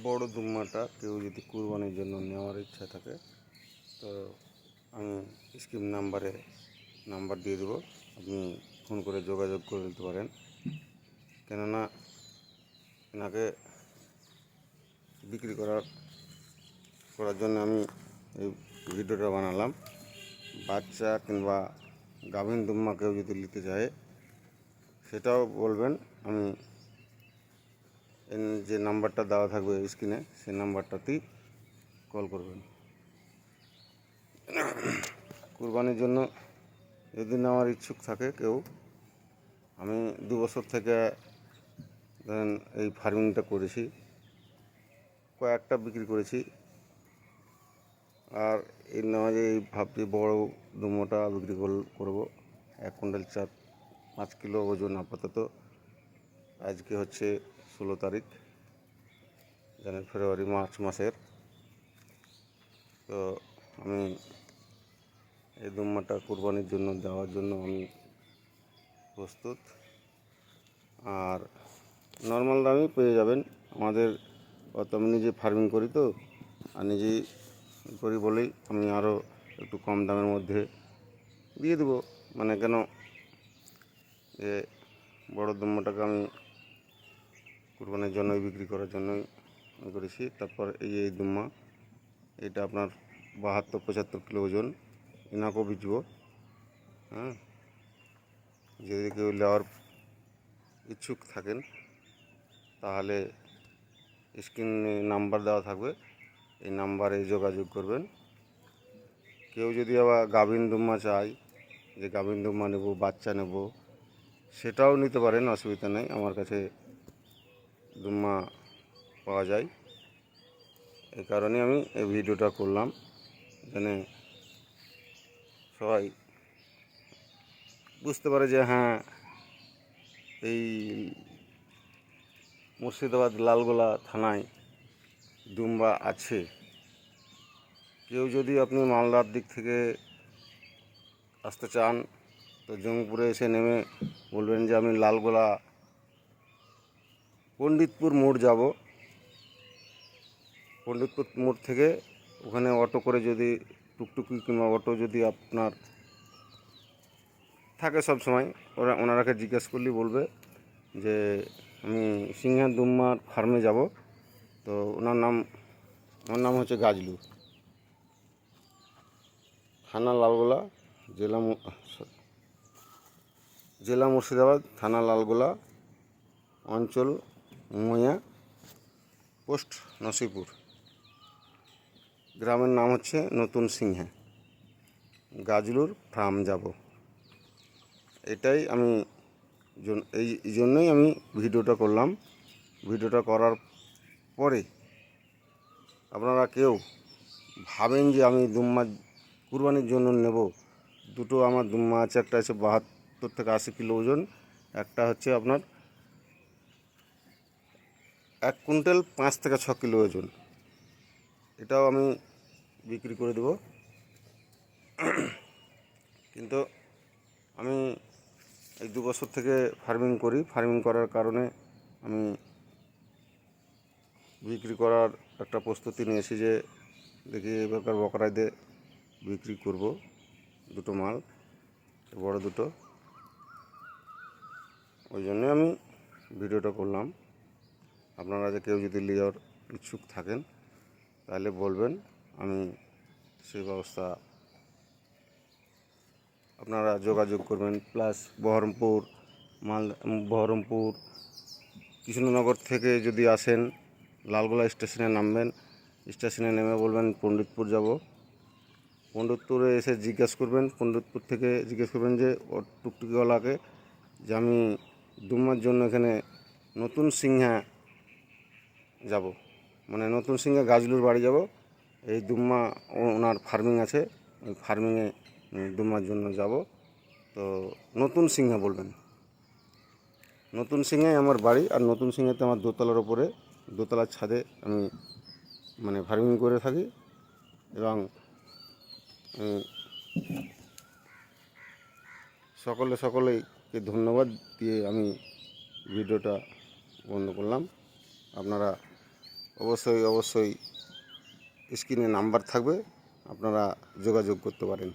বড় দুম্বাটা কেউ যদি কুরবানির জন্য নেওয়ার ইচ্ছা থাকে তো আমি স্ক্রিন নাম্বার দিয়ে দেবো, আপনি ফোন করে যোগাযোগ করে নিতে পারেন। কেননা এনাকে বিক্রি করার জন্য আমি এই ভিডিওটা বানালাম। বাচ্চা কিংবা গাভীন দুম্বা কেউ যদি নিতে চায় সেটাও বলবেন, আমি যে নাম্বারটা দেওয়া থাকবে স্ক্রিনে সেই নাম্বারটাতেই কল করবেন। কুরবানির জন্য যদি নেওয়ার ইচ্ছুক থাকে কেউ, আমি 2 বছর থেকে ধরেন এই ফার্মিংটা করেছি, কয়েকটা বিক্রি করেছি। আর এই নয় যে এই ভাবছি বড় দুম্বাটা বিক্রি করবো। 1 কুইন্টাল 5 কিলো ওজন আপাতত। আজকে হচ্ছে 16 তারিখ ফেব্রুয়ারি মার্চ মাসের। তো আমি এই দুম্বাটা কুরবানির জন্য দেওয়ার জন্য আমি প্রস্তুত। আর নর্মাল দামই পেয়ে যাবেন আমাদের, অত আমি নিজে ফার্মিং করি তো, আর নিজেই করি বলেই আমি আরও একটু কম দামের মধ্যে দিয়ে দেবো। মানে কেন যে বড় দুম্বাটাকে আমি কুরবানির জন্যই বিক্রি করার জন্যই করেছি। তারপর এই দুম্বা, এটা আপনার 72-75 কিলো ওজন, এনাকেও বেচবো। হ্যাঁ, যদি কেউ নেওয়ার ইচ্ছুক থাকেন তাহলে স্ক্রিনে নাম্বার দেওয়া থাকবে, এই নাম্বারে যোগাযোগ করবেন। কেউ যদি আবার গাভীন দুম্বা চায়, যে গাভীন দুম্বা নেব, বাচ্চা নেব, সেটাও নিতে পারেন, অসুবিধা নেই। আমার কাছে দুম্বা পাওয়া যায়। এই কারণে আমি এই ভিডিওটা করলাম, যেখানে সবাই বুঝতে পারে যে হ্যাঁ, এই মুর্শিদাবাদ লালগোলা থানায় দুম্বা আছে। কেউ যদি আপনি মালদার দিক থেকে আসতে চান তো জঙ্গিপুরে এসে নেমে বলবেন যে আমি লালগোলা পণ্ডিতপুর মোড় যাব। পণ্ডিতপুর মোড় থেকে ওখানে অটো করে, যদি টুকটুকি কিংবা অটো যদি আপনার থাকে সব সময়, ওনারাকে জিজ্ঞেস করলেই বলবে যে আমি সিংহা দুম্বার ফার্মে যাব। তো আমার নাম হচ্ছে গাজলু, থানা লালগোলা, জেলা মুর্শিদাবাদ, থানা লালগোলা, অঞ্চল ময়া, পোস্ট নসিপুর, গ্রামের নাম হচ্ছে নতুন সিংহা। গাজলুর ফার্ম যাব, এটাই আমি এই জন্যই আমি ভিডিওটা করলাম। ভিডিওটা করার পরে আপনারা কেউ ভাবেন যে আমি দুম্বা কুরবানির জন্য নেব, দুটো আমার দুম্বা আছে, একটা আছে 72 থেকে 80 কিলো ওজন, একটা হচ্ছে আপনার 1 কুইন্টাল 5 থেকে 6 কিলো ওজন, এটাও আমি বিক্রি করে দেব। কিন্তু আমি এই 2 বছর থেকে ফার্মিং করি, ফার্মিং করার কারণে আমি বিক্রি করার একটা প্রস্তুতি নিয়েছি যে দেখি এবারকার বকরাইতে বিক্রি করব দুটো মাল, বড় দুটো। ওই জন্যে আমি ভিডিওটা করলাম। আপনারা যে কেউ যদি নেওয়ার ইচ্ছুক থাকেন তাহলে বলবেন, আমি সেই ব্যবস্থা, আপনারা যোগাযোগ করবেন। প্লাস বহরমপুর কৃষ্ণনগর থেকে যদি আসেন, লালগোলা স্টেশনে নামবেন, স্টেশনে নেমে বলবেন পণ্ডিতপুর যাব। পণ্ডিতপুরে এসে পণ্ডিতপুর থেকে জিজ্ঞেস করবেন যে ও টুকটুকিওয়ালাকে যে আমি দুম্বার জন্য এখানে নতুন সিংহা যাব, মানে নতুন সিংহা গাজলুর বাড়ি যাব। এই দুম্বা ওনার ফার্মিং আছে, ওই ফার্মিংয়ে দুম্বার জন্য যাব। তো নতুন সিংহা বলবেন, নতুন সিংহাই আমার বাড়ি। আর নতুন সিংহাতে আমার দোতলার ছাদে আমি মানে ফার্মিং করে থাকি। এবং সকলেইকে ধন্যবাদ দিয়ে আমি ভিডিওটা বন্ধ করলাম। আপনারা অবশ্যই স্ক্রিনে নাম্বার থাকবে, আপনারা যোগাযোগ করতে পারেন।